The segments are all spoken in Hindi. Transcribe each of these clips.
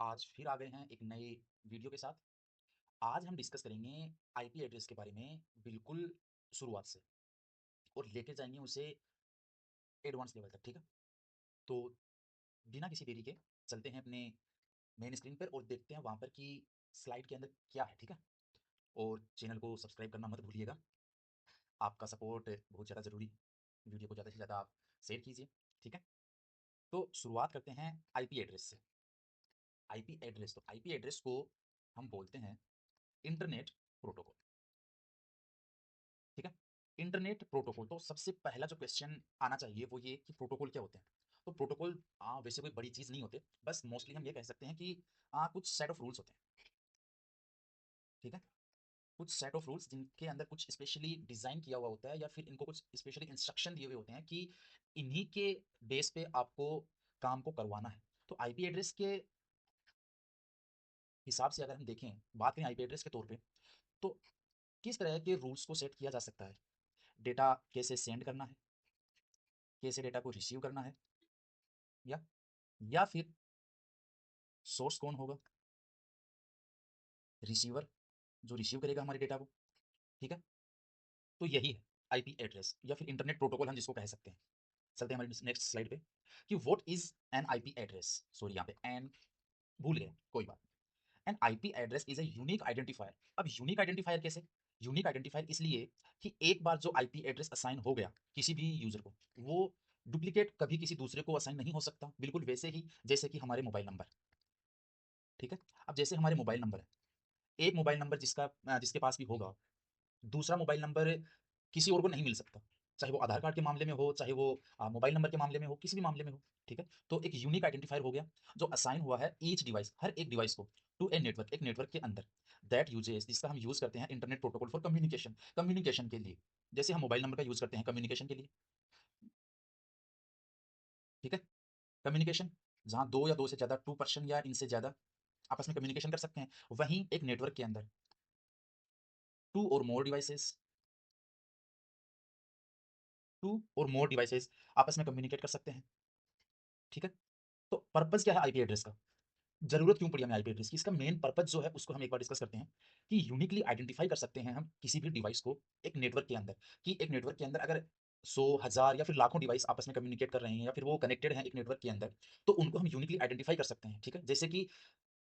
आज फिर आ गए हैं एक नए वीडियो के साथ। आज हम डिस्कस करेंगे आईपी एड्रेस के बारे में बिल्कुल शुरुआत से और लेके जाएंगे उसे एडवांस लेवल तक, ठीक है? तो बिना किसी देरी के चलते हैं अपने मेन स्क्रीन पर और देखते हैं वहाँ पर कि स्लाइड के अंदर क्या है, ठीक है? और चैनल को सब्सक्राइब करना मत भूलिएगा, आपका सपोर्ट बहुत ज़्यादा ज़रूरी है। वीडियो को ज़्यादा से ज़्यादा आप शेयर कीजिए, ठीक है? तो शुरुआत करते हैं आईपी एड्रेस से। आईपी एड्रेस को हम बोलते हैं इंटरनेट प्रोटोकॉल, ठीक है? इंटरनेट प्रोटोकॉल, तो सबसे पहला जो क्वेश्चन आना चाहिए वो ये कि प्रोटोकॉल क्या होते हैं? तो प्रोटोकॉल वैसे कोई बड़ी चीज़ नहीं होते, बस मोस्टली हम ये कह सकते हैं कि कुछ सेट ऑफ रूल्स होते हैं, ठीक है? कुछ सेट ऑफ रूल्स जिनके अंदर कुछ स्पेशली डिज़ाइन किया हुआ होता है या फिर इनको कुछ स्पेशली इंस्ट्रक्शन दिए हुए होते हैं कि इन्हीं के बेस पे आपको काम को करवाना है। तो आईपी एड्रेस के हिसाब से अगर हम देखें, बात करें आईपी एड्रेस के तौर पे, तो किस तरह के रूल्स को सेट किया जा सकता है? डेटा कैसे सेंड करना है, कैसे डेटा को रिसीव करना है, या फिर सोर्स कौन होगा? रिसीवर, जो रिसीव करेगा हमारे डेटा को, ठीक है? तो यही है आईपी एड्रेस या फिर इंटरनेट प्रोटोकॉल हम जिसको कह सकते हैं। चलते हैं हमारी नेक्स्ट स्लाइड पे कि what is an IP address. Sorry, यहाँ पे एन भूल गए, कोई बात नहीं। N IP address is a unique identifier. अब यूनिक आइडेंटिफायर कैसे? यूनिक आइडेंटिफायर इसलिए कि एक बार जो आईपी एड्रेस असाइन हो गया किसी भी यूजर को, वो डुप्लीकेट कभी किसी दूसरे को असाइन नहीं हो सकता। बिल्कुल वैसे ही जैसे कि हमारे मोबाइल नंबर, ठीक है? अब जैसे हमारे मोबाइल नंबर है, एक मोबाइल नंबर जिसके पास भी होगा, दूसरा मोबाइल नंबर किसी और को नहीं मिल सकता, चाहे वो आधार कार्ड के मामले में हो, चाहे वो मोबाइल नंबर के मामले में हो, किसी भी मामले में हो, ठीक है? तो एक यूनिक आइडेंटिफायर हो गया जो असाइन हुआ है ईच डिवाइस, हर एक डिवाइस को, टू ए नेटवर्क, एक नेटवर्क के अंदर, दैट यूजेस, जिसका हम यूज करते हैं internet protocol for communication, communication के लिए। जैसे हम मोबाइल नंबर का यूज करते हैं कम्युनिकेशन के लिए, ठीक है? कम्युनिकेशन जहाँ दो या दो से ज्यादा, टू पर्सन या इनसे ज्यादा आपस में कम्युनिकेशन कर सकते हैं, वहीं एक नेटवर्क के अंदर टू और मोर डिवाइसेस, आपस में कम्युनिकेट कर सकते हैं, ठीक है? तो पर्पस क्या है आईपी एड्रेस का? जरूरत क्यों पड़ी हमें आईपी एड्रेस की? इसका मेन पर्पस जो है उसको हम एक बार डिस्कस करते हैं कि यूनिकली आइडेंटिफाई कर सकते हैं हम किसी भी डिवाइस को एक नेटवर्क के अंदर, कि एक नेटवर्क के अंदर अगर 100 1000 या फिर लाखों डिवाइस आपस में कम्युनिकेट कर रहे हैं या फिर वो कनेक्टेड हैं एक नेटवर्क के अंदर, तो उनको हम यूनिकली आइडेंटिफाई कर सकते हैं, ठीक है? जैसे कि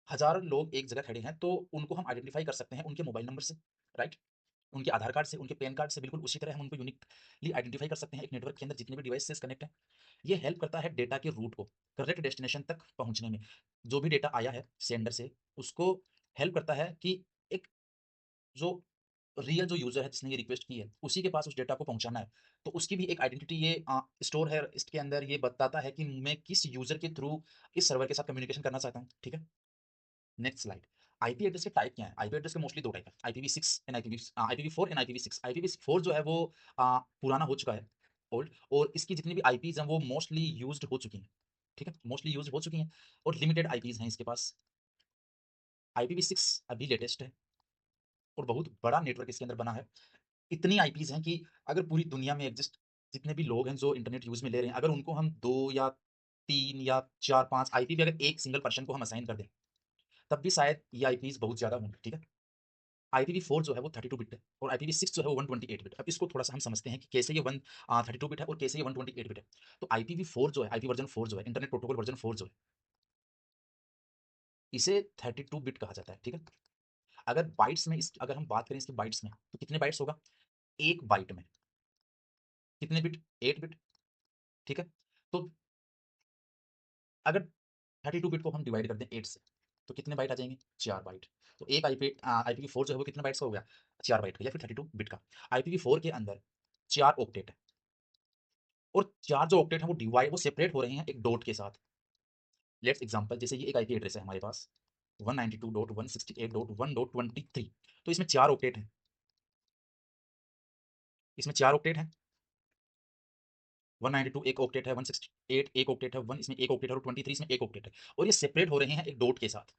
1000 लोग एक जगह खड़े हैं तो उनको हम आइडेंटिफाई कर सकते हैं उनके मोबाइल नंबर से, राइट? उनके आधार कार्ड से, उनके पैन कार्ड से, बिल्कुल उसी तरह हम उनको यूनिकली आइडेंटिफाई कर सकते हैं एक नेटवर्क के अंदर जितने भी डिवाइसेस कनेक्ट हैं। ये हेल्प करता है डेटा के रूट को करेक्ट डेस्टिनेशन तक पहुंचने में। जो भी डेटा आया है सेंडर से, उसको हेल्प करता है कि एक जो रियल जो यूजर है जिसने ये रिक्वेस्ट की है उसी के पास उस डेटा को पहुंचाना है। तो उसकी भी एक आइडेंटिटी ये स्टोर है इसके अंदर, ये बताता है कि मैं किस यूजर के थ्रू इस सर्वर के साथ कम्युनिकेशन करना चाहता हूँ, ठीक है? Next slide. आईपी एड्रेस के टाइप क्या है? आईपी एड्रेस के मोस्टली दो टाइप है, IPv6 and IPv4 and IPv6। IPv4 जो है वो पुराना हो चुका है, ओल्ड, और इसकी जितनी भी आईपीज हैं वो मोस्टली यूज्ड हो चुकी हैं, ठीक है? मोस्टली यूज्ड हो चुकी हैं और लिमिटेड आईपीज हैं इसके पास। IPv6 अभी लेटेस्ट है और बहुत बड़ा नेटवर्क इसके अंदर बना है। इतनी आईपीज हैं कि अगर पूरी दुनिया में एग्जिस्ट जितने भी लोग हैं जो इंटरनेट यूज में ले रहे हैं, अगर उनको हम 2 या 3 या 4 5 आईपी भी अगर एक सिंगल पर्सन को हम असाइन कर दें, तब भी शायद ये आईपीज बहुत ज्यादा होंगे, ठीक है? IPv4 जो है वो 32 बिट है और IPv6 जो है वो 128 बिट। अब इसको थोड़ा सा हम समझते हैं कि कैसे ये 32 बिट है और कैसे ये 128 बिट है। तो IPv4 जो है, आईपी वर्जन 4 जो है, इंटरनेट प्रोटोकॉल वर्जन 4 जो है, इसे 32 बिट कहा जाता है, ठीक है? अगर बाइट्स में अगर हम बात करें इसके बाइट्स में, तो कितने बाइट्स होगा? एक बाइट में कितने बिट? 8 बिट, ठीक है? तो अगर 32 बिट को हम डिवाइड कर दें 8 से, तो कितने बाइट आ जाएंगे? 4 बाइट। तो एक IPv4 जो है वो कितने बाइट्स का हो गया? 4 बाइट का या फिर 32 बिट का। IPv4 के अंदर 4 ऑक्टेट है और 4 जो ऑक्टेट हैं वो सेपरेट हो रहे हैं एक डॉट के साथ। लेट्स एग्जांपल, जैसे ये एक आईपी एड्रेस है हमारे पास 192.168.1.23, तो इसमें 4 ऑक्टेट हैं, इसमें 4 ऑक्टेट हैं। 192 एक ऑक्टेट है, 168 एक ऑक्टेट है, 1 इसमें एक ऑक्टेट है और 23 इसमें एक ऑक्टेट है, और ये सेपरेट हो रहे हैं एक डॉट के साथ।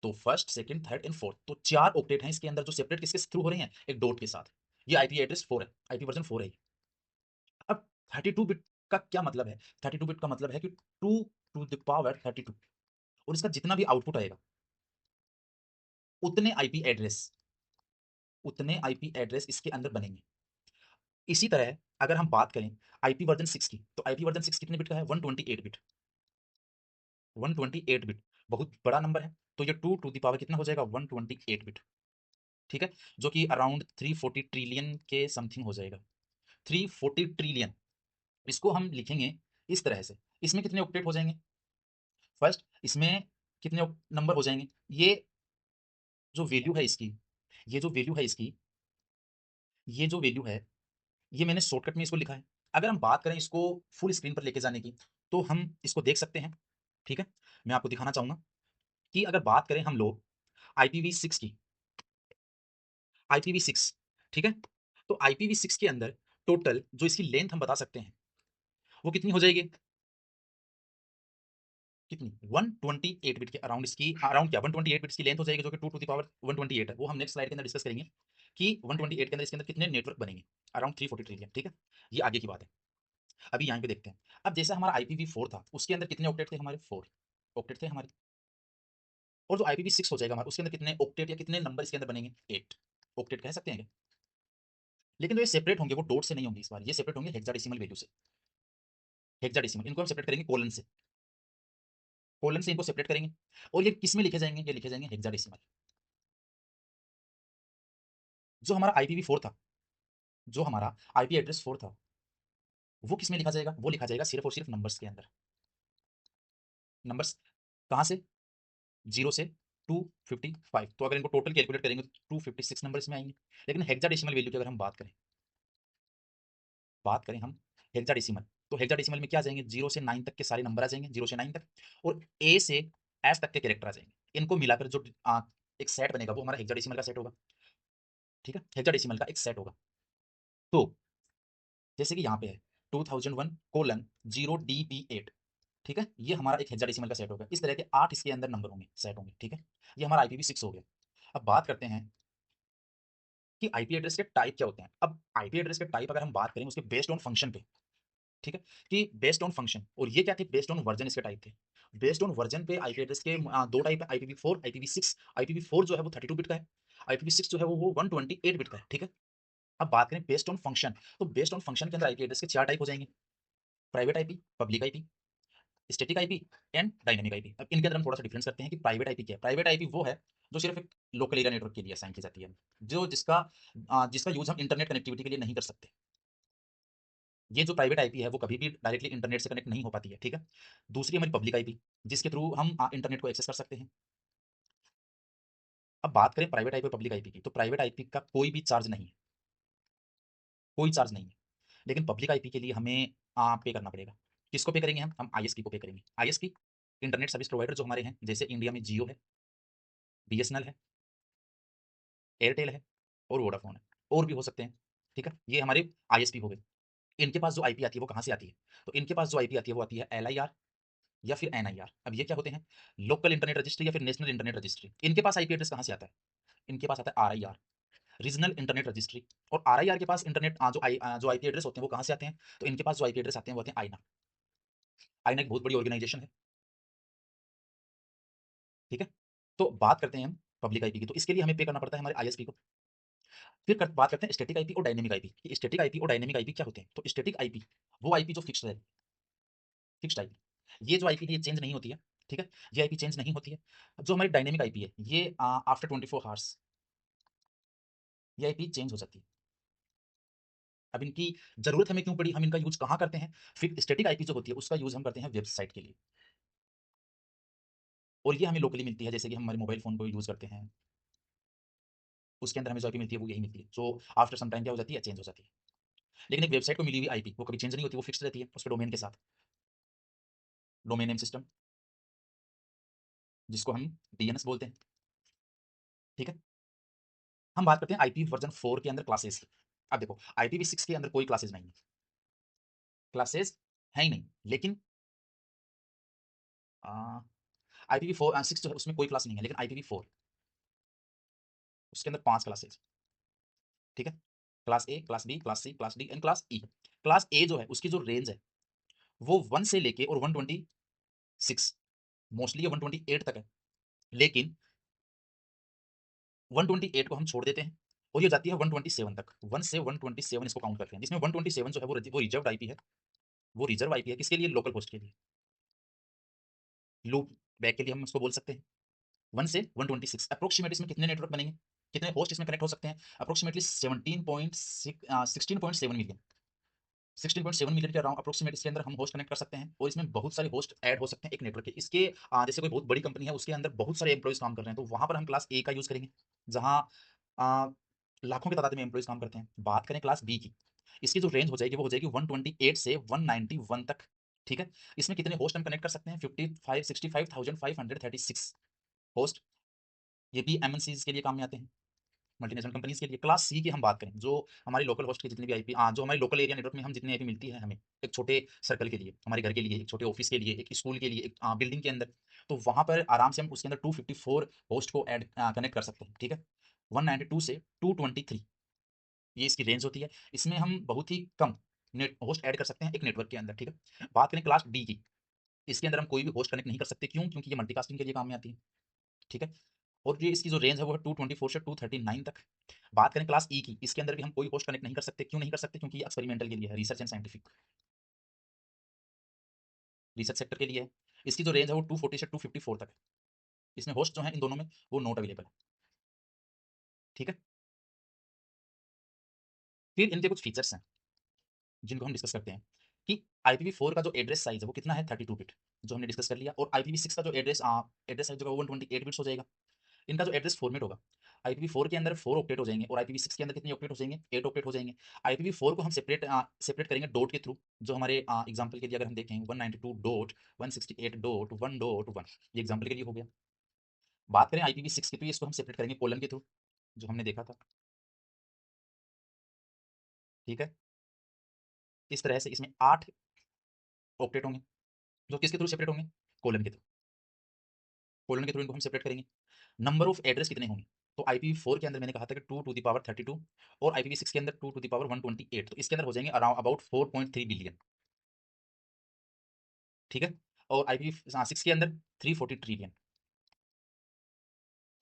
तो first, second, third and fourth, तो 4 ऑक्टेट हैं इसके अंदर जो सेपरेट किसके थ्रू हो रहे हैं? एक डॉट के साथ। ये आईपी एड्रेस 4 है, आईपी वर्जन 4 है। अब 32 बिट का क्या मतलब है? 32 बिट का मतलब है कि 2 टू द पावर 32, और इसका जितना भी आउटपुट आएगा, उतने आईपी एड्रेस इसके अंदर बनेंगे। इसी तरह अगर हम बात करें आईपी वर्जन 6 की, तो आईपी वर्जन 6 कितने बिट का है? 128 बिट। 128 बिट बहुत बड़ा नंबर है, तो ये 2 टू द पावर कितना हो जाएगा? 128 बिट, ठीक है? जो कि अराउंड 340 ट्रिलियन के समथिंग हो जाएगा। 340 ट्रिलियन। इसको हम लिखेंगे इस तरह से। इसमें कितने ऑक्टेट हो जाएंगे? फर्स्ट इसमें कितने नंबर हो जाएंगे? ये जो वैल्यू है इसकी, ये जो वैल्यू है इसकी, ये जो वैल्यू है, ये मैंने शॉर्टकट में इसको लिखा है। अगर हम बात करें इसको फुल स्क्रीन पर लेके जाने की, तो हम इसको देख सकते हैं, ठीक है? मैं आपको दिखाना चाहूंगा कि अगर बात करें हम लोग IPv6 की, IPv6, ठीक है? तो IPv6 के अंदर टोटल जो इसकी लेंथ हम बता सकते हैं, वो कितनी हो जाएगी? कितनी? 128 बिट के अराउंड इसकी, अराउंड क्या, 128 बिट्स की लेंथ हो जाएगी, जो कि 2 टू द पावर 128 है। वो हम नेक्स्ट स्लाइड के अंदर डिस्कस करेंगे कि 128 के अंदर इसके अंदर कितने नेटवर्क बनेंगे, अराउंड 340 ट्रिलियन, ठीक है? ये आगे की बात है। अभी यहाँ पे देखते हैं। अब जैसा हमारा IPv4 था, उसके अंदर कितने ऑक्टेट थे हमारे? 4 ऑक्टेट थे हमारे। और जो IPv6 हो जाएगा हमारा, उसके अंदर कितने ऑक्टेट या कितने नंबर इसके अंदर बनेंगे? 8 ऑक्टेट कह सकते हैं क्या? लेकिन जो ये सेपरेट होंगे वो डॉट से नहीं होंगे, इस बार ये सेपरेट होंगे हेक्साडेसिमल वैल्यू से। हेक्साडेसिमल, इनको हम सेपरेट करेंगे कोलन से, कोलन से इनको सेपरेट करेंगे। और ये किस में लिखे जाएंगे? ये लिखे जाएंगे हेक्साडेसिमल। जो हमारा IPv4 था, जो हमारा आईपी एड्रेस 4 था, वो किस में लिखा जाएगा? वो लिखा जाएगा सिर्फ और सिर्फ नंबर्स के अंदर। नंबर्स कहाँ से? 0 से 255। तो अगर इनको टोटल कैलकुलेट करेंगे तो 256 नंबर इसमें आएंगे। लेकिन हेक्साडेसिमल वैल्यू की अगर हम बात करें हम हेक्साडेसिमल, तो हेक्साडेसिमल में क्या आ जाएंगे? 0 से 9 तक के सारे नंबर आ जाएंगे, 0 से 9 तक, और ए से एस तक के कैरेक्टर आ जाएंगे। इनको मिलाकर जो एक सेट बनेगा वो हमारा हेक्साडेसिमल का सेट होगा, ठीक है? हेक्साडेसिमल का एक सेट होगा। तो जैसे कि यहाँ पे है 2001:0DB8, ठीक है? ये हमारा एक हेक्साडेसिमल का सेट होगा। इस तरह के 8 इसके अंदर नंबर होंगे, सेट होंगे, ठीक है? ये हमारा IPv6 हो गया। अब बात करते हैं कि आईपी एड्रेस के टाइप क्या होते हैं। अब आईपी एड्रेस के टाइप अगर हम बात करें उसके बेस्ड ऑन फंक्शन पे, ठीक है? कि बेस्ड ऑन फंक्शन, और ये क्या थे? बेस्ड ऑन वर्जन इसके टाइप थे। बेस्ड ऑन वर्जन पे आईपी एड्रेस के दो टाइप है, IPv4, IPv6। IPv4 जो है वो 32 बिट का है, IPv6 जो है वो 128 बिट का है, ठीक है? अब बात करें बेस्ड ऑन फंक्शन, तो बेस्ड ऑन फंक्शन के अंदर आईपी एड्रेस के 4 टाइप हो जाएंगे: private IP, public IP, static IP and dynamic IP. अब इनके अंदर हम थोड़ा सा डिफरेंस करते हैं कि प्राइवेट आईपी क्या है। प्राइवेट आईपी वो है जो सिर्फ एक लोकल एरिया नेटवर्क के लिए असाइन की जाती है, जो जिसका यूज हम इंटरनेट कनेक्टिविटी के लिए नहीं कर सकते। ये जो प्राइवेट आईपी है वो कभी भी डायरेक्टली इंटरनेट से कनेक्ट नहीं हो पाती है, ठीक है? दूसरी हमारी पब्लिक आईपी, जिसके थ्रू हम इंटरनेट को एक्सेस कर सकते हैं। अब बात करें प्राइवेट आईपी और पब्लिक आईपी की, तो प्राइवेट आईपी का कोई भी चार्ज नहीं है, कोई चार्ज नहीं है। लेकिन पब्लिक आईपी के लिए हमें पे करना पड़ेगा। किसको पे करेंगे? हम आईएसपी को पे करेंगे। आईएसपी इंटरनेट सर्विस प्रोवाइडर जो हमारे हैं, जैसे इंडिया में जियो है, बीएसएनएल है, एयरटेल है और वोडाफोन है, और भी हो सकते हैं, ठीक है? ये हमारे आईएसपी हो गए। इनके पास जो आईपी आती है वो कहाँ से आती है? तो इनके पास जो आईपी आती है वो आती है LIR या फिर NIR। अब ये क्या होते हैं? लोकल इंटरनेट रजिस्ट्री या फिर नेशनल इंटरनेट रजिस्ट्री। इनके पास आईपी एड्रेस कहाँ से आता है? इनके पास आता है RIR, रीजनल इंटरनेट रजिस्ट्री। और RIR के पास इंटरनेट जो आईपी एड्रेस होते हैं वो कहाँ से आते हैं? तो इनके पास जो आईपी एड्रेस आते हैं वो आते हैं आईना। आईना एक बहुत बड़ी ऑर्गेनाइजेशन है, ठीक है? तो बात करते हैं हम पब्लिक आईपी की, तो इसके लिए हमें पे करना पड़ता है हमारे आईएसपी को। फिर बात करते हैं स्टैटिक आईपी और डायनेमिक आईपी। स्टैटिक आईपी और डायनेमिक आईपी क्या होते हैं? तो स्टैटिक आईपी वो आईपी जो फिक्स्ड है, फिक्स्ड आईपी। ये जो आईपी है ये चेंज नहीं होती है, ठीक है? ये आईपी चेंज नहीं होती है। जो हमारी डायनेमिक आईपी है ये आफ्टर 24 हावर्स ये आईपी चेंज हो जाती है। अब इनकी जरूरत हमें क्यों पड़ी, हम इनका यूज कहाँ करते हैं? फिर स्टैटिक आईपी जो होती है उसका यूज हम करते हैं वेबसाइट के लिए, और ये हमें लोकली मिलती है। जैसे कि हम हमारे मोबाइल फोन को यूज करते हैं, उसके अंदर हमें जो आईपी मिलती है वो यही मिलती है, जो आफ्टर सम टाइम क्या हो जाती है? चेंज हो जाती है। लेकिन एक वेबसाइट को मिली हुई आईपी वो कभी चेंज नहीं होती, वो फिक्स रहती है उसके डोमेन के साथ, डोमेन नेम सिस्टम, जिसको हम DNS बोलते हैं, ठीक है? हम बात करते हैं आईपी वर्जन 4 के अंदर क्लासेस की। अब देखो IPv6 के अंदर कोई क्लासेस नहीं है, क्लासेस है ही नहीं। लेकिन IPv6 जो है उसमें कोई क्लास नहीं है, लेकिन IPv4 उसके अंदर 5 क्लासेस, ठीक है? Class A, class B, class C, class D and class E. Class A जो है उसकी जो रेंज है वो 1 से लेके और 126 मोस्टली ये 128 तक है, लेकिन 128 को हम छोड़ देते हैं और ये जाती है 127 तक। 1 से 127 इसको काउंट करते हैं, जिसमें 127 जो है वो रिजर्व्ड आईपी है। वो रिजर्व आईपी है किसके लिए? लोकल होस्ट के लिए। लूप बैक के लिए हम उसको बोल सकते हैं। 1 से 126 अप्रोक्सीमेट इसमें कितने नेटवर्क बनेंगे, कितने होस्ट इसमें कनेक्ट हो सकते हैं? अप्रोक्सीमेटली 16.7 मिलियन, 16.7 मिलियन के अराउंड अप्रोक्सीमेट इसके अंदर हम होस्ट कनेक्ट कर सकते हैं और इसमें बहुत सारे होस्ट ऐड हो सकते हैं एक नेटवर्क के। इसके जैसे कोई बहुत बड़ी कंपनी है उसके अंदर बहुत सारे एम्प्लॉइज काम कर रहे हैं, तो वहां पर हम क्लास ए का यूज करेंगे, जहां लाखों की तादाद में एम्प्लॉइज काम करते हैं। बात करें क्लास बी की, इसकी जो रेंज हो जाएगी वो हो जाएगी 128 से 191 तक। ठीक है, इसमें कितने होस्ट हम कनेक्ट कर सकते हैं? 65 होस्ट। ये भी एमएनसीज के लिए काम में आते हैं, मल्टीनेशनल कंपनीज के लिए। क्लास सी की हम बात करें, जो हमारी लोकल होस्ट की जितनी भी आईपी, जो हमारी लोकल एरिया नेटवर्क में हम जितनी आईपी मिलती है हमें, एक छोटे सर्कल के लिए, हमारे घर के लिए, एक छोटे ऑफिस के लिए, एक स्कूल के लिए, एक बिल्डिंग के अंदर, तो वहां पर आराम से हम उसके अंदर 254 होस्ट को ऐड कनेक्ट कर सकते हैं। ठीक है, 192 से 223 ये इसकी रेंज होती है। इसमें हम बहुत ही कम नेट होस्ट ऐड कर सकते हैं एक नेटवर्क के अंदर। ठीक है, बात करें क्लास डी की, इसके अंदर हम कोई भी होस्ट कनेक्ट नहीं कर सकते। क्यों? क्योंकि ये मल्टीकास्टिंग के लिए काम में आती है। ठीक है, और ये इसकी जो रेंज है वो है 224 से 239 तक। बात करें क्लास ई की, इसके अंदर भी हम कोई होस्ट कनेक्ट नहीं कर सकते। क्यों नहीं कर सकते? क्योंकि ये एक्सपेरिमेंटल के लिए है, research and scientific, research sector के लिए है। इसकी जो रेंज है वो 240 से 254 तक है। इसमें होस्ट जो है इन दोनों में वो नॉट अवेलेबल है। ठीक है, फिर इनके कुछ फीचर्स हैं जिनको हम डिस्कस करते हैं कि IPv4 का जो एड्रेस साइज है वो कितना है? 32 बिट, जो हमने डिस्कस कर लिया। और IPv6 का जो एड्रेस एड्रेस साइज होगा वो 128 बिट्स हो जाएगा। इनका जो एड्रेस फॉर्मेट होगा, IPv4 के अंदर 4 ऑक्टेट हो जाएंगे और IPv6 के अंदर कितने ऑक्टेट हो जाएंगे? 8 ऑक्टेट हो जाएंगे। IPv4 को हम सेपरेट करेंगे डॉट के थ्रू, जो हमारे एग्जांपल के लिए अगर हम देखें 192.168.1.1, ये एग्जांपल के लिए हो गया। बात करें IPv6 की, तो इसको हम सेपरेट करेंगे कोलन के थ्रू, जो हमने देखा था। ठीक है, इस तरह से इसमें 8 ऑक्टेट होंगे, जो किसके थ्रू सेपरेट होंगे? कोलन के थ्रू। कोलन के थ्रू इनको हम सेपरेट करेंगे। नंबर ऑफ एड्रेस कितने होंगे? तो IPv4 के अंदर मैंने कहा था कि 2 टू द पावर 32 और IPv6 के अंदर 2 टू द पावर 128, तो इसके अंदर हो जाएंगे अराउंड अबाउट 4.3 बिलियन। ठीक है, और IPv6 के अंदर 340 ट्रिलियन।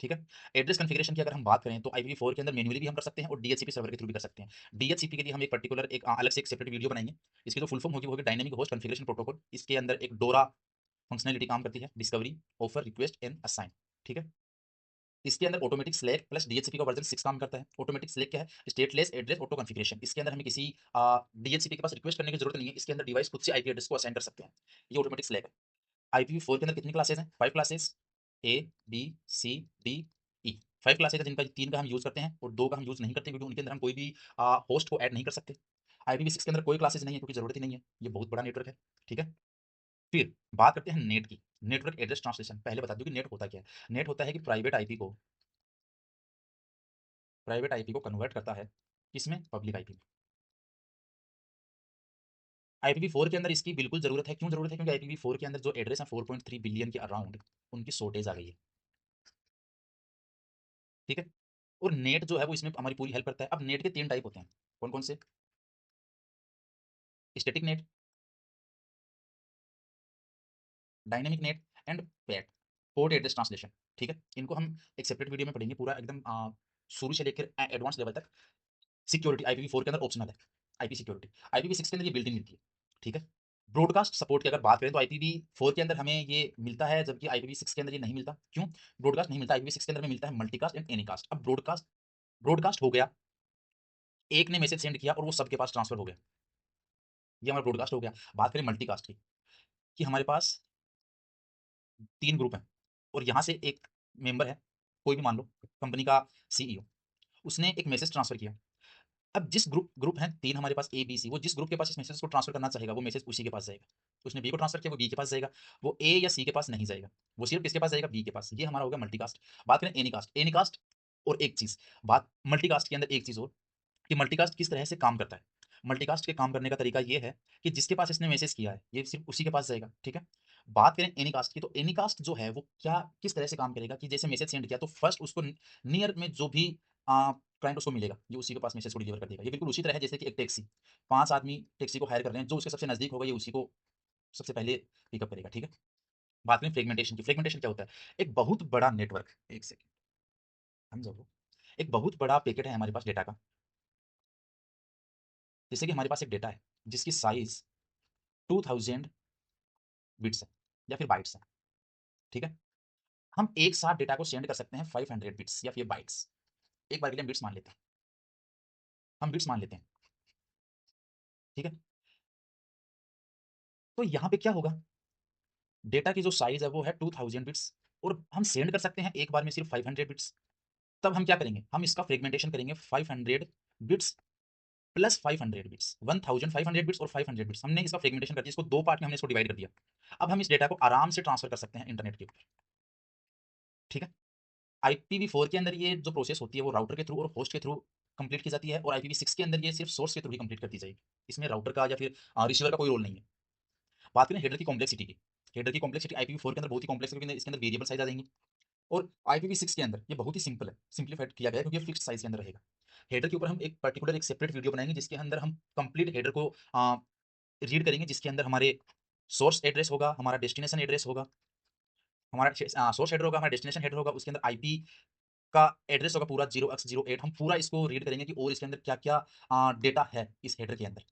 ठीक है, एड्रेस कॉन्फ़िगरेशन की अगर हम बात करें तो IPv4 के अंदर मैन्युअली भी हम कर सकते हैं और DHCP सर्वर के थ्रू भी कर सकते हैं। DHCP के लिए हम एक पर्टिकुलर एक अलग से एक सेपरेट वीडियो बनाएंगे। इसकी जो फुल फॉर्म होगी वो होगी डायनामिक होस्ट कॉन्फ़िगरेशन प्रोटोकॉल। इसके अंदर एक डोरा फंक्शनैलिटी काम करती है, discovery, offer, request and assign. ठीक है, इसके अंदर ऑटोमेटिक सिलेक्ट प्लस DHCP का वर्जन 6 काम करता है। ऑटोमेटिक सिलेक्ट क्या है? Stateless address auto configuration. इसके अंदर हमें किसी DHCP के पास रिक्वेस्ट करने की जरूरत नहीं है, इसके अंदर डिवाइस खुद से आईपी एड्रेस को असाइन कर सकते हैं। ये ऑटोमेटिक सिलेक्ट है। IPv4 के अंदर कितनी क्लासेस हैं? 5 classes, A B C D E. 5 classes है, जिनका 3 का हम यूज करते हैं और 2 का हम यूज नहीं करते, क्योंकि उनके अंदर हम कोई भी होस्ट को ऐड नहीं कर सकते। IPv6 के अंदर कोई क्लासेस नहीं है क्योंकि जरूरत ही नहीं है, ये बहुत बड़ा नेटवर्क है। ठीक है, फिर बात करते हैं नेट की। Network address translation. पहले बता दूं कि नेट होता क्या है। नेट होता है कि प्राइवेट आईपी को कन्वर्ट करता है किसमें? पब्लिक आईपी में। IPv4 के अंदर इसकी बिल्कुल जरूरत है। क्यों जरूरत है? क्योंकि IPv4 के अंदर जो एड्रेस है 4.3 बिलियन के अराउंड, उनकी शॉर्टेज आ गई है। ठीक है, और नेट जो है वो इसमें हमारी पूरी हेल्प करता है। अब नेट के 3 टाइप होते हैं, कौन कौन से? Static net, dynamic net and PAT, port address translation. ठीक है, इनको हम एक सेपरेट वीडियो में पढ़ेंगे पूरा एकदम, शुरू से लेकर एडवांस लेवल तक। सिक्योरिटी IPv4 के अंदर ऑप्शनल है, आईपी सिक्योरिटी। IPv6 के अंदर ये बिल्ट इन मिलती है। ठीक है, ब्रॉडकास्ट सपोर्ट की अगर बात करें तो IPv4 के अंदर हमें ये मिलता है, जबकि IPv6 के अंदर ये नहीं मिलता। क्यों ब्रॉडकास्ट नहीं मिलता? IPv6 के अंदर में मिलता है मल्टीकास्ट एंड एनीकास्ट। अब ब्रॉडकास्ट, ब्रॉडकास्ट हो गया, एक ने मैसेज सेंड किया और वो सबके पास ट्रांसफर हो गया, ये हमारा ब्रॉडकास्ट हो गया। बात करें मल्टीकास्ट की, कि हमारे पास 3 ग्रुप हैं और यहाँ से एक मेंबर है, कोई भी मान लो कंपनी का CEO, उसने एक मैसेज ट्रांसफर किया। अब जिस ग्रुप है 3 हमारे पास ABC, वो जिस ग्रुप के पास इस मैसेज को ट्रांसफर करना चाहेगा वो मैसेज उसी के पास जाएगा। उसने बी को ट्रांसफर किया, वो बी के पास जाएगा। वो ए या सी के पास नहीं जाएगा, वो सिर्फ किसके पास जाएगा? बी के पास। ये हमारा होगा मल्टीकास्ट। बात करें एनीकास्ट, एनीकास्ट और एक चीज, बात मल्टीकास्ट के अंदर एक चीज और, कि मल्टीकास्ट किस तरह से काम करता है। मल्टीकास्ट के काम करने का तरीका ये है कि जिसके पास इसने मैसेज किया है ये सिर्फ उसी के पास जाएगा। ठीक है, बात करें एनीकास्ट की, तो एनीकास्ट जो है वो क्या किस तरह से काम करेगा, कि जैसे मैसेज सेंड किया तो फर्स्ट उसको नियर में जो भी क्लाइंट उसको मिलेगा ये उसी के पास मैसेज को डिलीवर कर देगा। ये बिल्कुल उसी तरह है जैसे कि एक टैक्सी, 5 आदमी टैक्सी को हायर कर रहे हैं, जो उसके सबसे नजदीक होगा ये उसी को सबसे पहले पिकअप करेगा। ठीक है, बात करें फ्रेगमेंटेशन की, फ्रेगमेंटेशन क्या होता है? एक बहुत बड़ा नेटवर्क, एक सेकंड समझो, एक बहुत बड़ा पैकेट है हमारे पास डेटा का। जैसे कि हमारे पास एक डेटा है जिसकी साइज 2000 बिट्स है या फिर बाइट्स है, ठीक है? हम एक साथ डेटा को सेंड कर सकते हैं 500 बिट्स या फिर बाइट्स। एक बार के लिए हम बिट्स मान लेते हैं, हम बिट्स मान लेते हैं, ठीक है? तो यहाँ पे क्या होगा? डेटा की जो साइज है वो है 2000 बिट्स और हम सेंड कर सकते हैं एक बार में सिर्फ 500 बिट्स। तब हम क्या करेंगे? हम इसका फ्रेगमेंटेशन करेंगे 500 बिट्स प्लस 500 बिट्स, 1500 बिट्स और 500 बिट्स। हमने इसका फ्रेगमेंटेशन कर दिया, इसको 2 पार्ट में हमने इसको डिवाइड कर दिया। अब हम इस डेटा को आराम से ट्रांसफर कर सकते हैं इंटरनेट के ऊपर, ठीक है? IPv4 के अंदर ये जो प्रोसेस होती है वो राउटर के थ्रू और होस्ट के थ्रू कंप्लीट की जाती है और IPv6 के अंदर ये सिर्फ सोर्स के थ्रू ही कंप्लीट कर दी जाएगी। इसमें राउटर का या फिर रिसीवर का कोई रोल नहीं है। बात करें हेडर की कॉम्प्लेक्सिटी की, हेडर की कॉम्प्लेक्सिटी IPv4 के अंदर बहुत ही कॉम्प्लेक्स है क्योंकि इसके अंदर वेरिएबल साइज आ जाएंगी और IPv6 के अंदर ये बहुत ही सिंपल है, सिंप्लीफाइड किया गया है क्योंकि ये फिक्स्ड साइज के अंदर रहेगा। हेडर के ऊपर हम एक पर्टिकुलर एक सेपरेट वीडियो बनाएंगे जिसके अंदर हम कंप्लीट हेडर को रीड करेंगे, जिसके अंदर हमारे सोर्स एड्रेस होगा, हमारा डेस्टिनेशन एड्रेस होगा, हमारा सोर्स हेडर होगा, हमारा डेस्टिनेशन हेडर होगा, उसके अंदर आईपी का एड्रेस होगा पूरा 0x08। हम पूरा इसको रीड करेंगे कि और इसके अंदर क्या-क्या डेटा है इस हेडर के अंदर।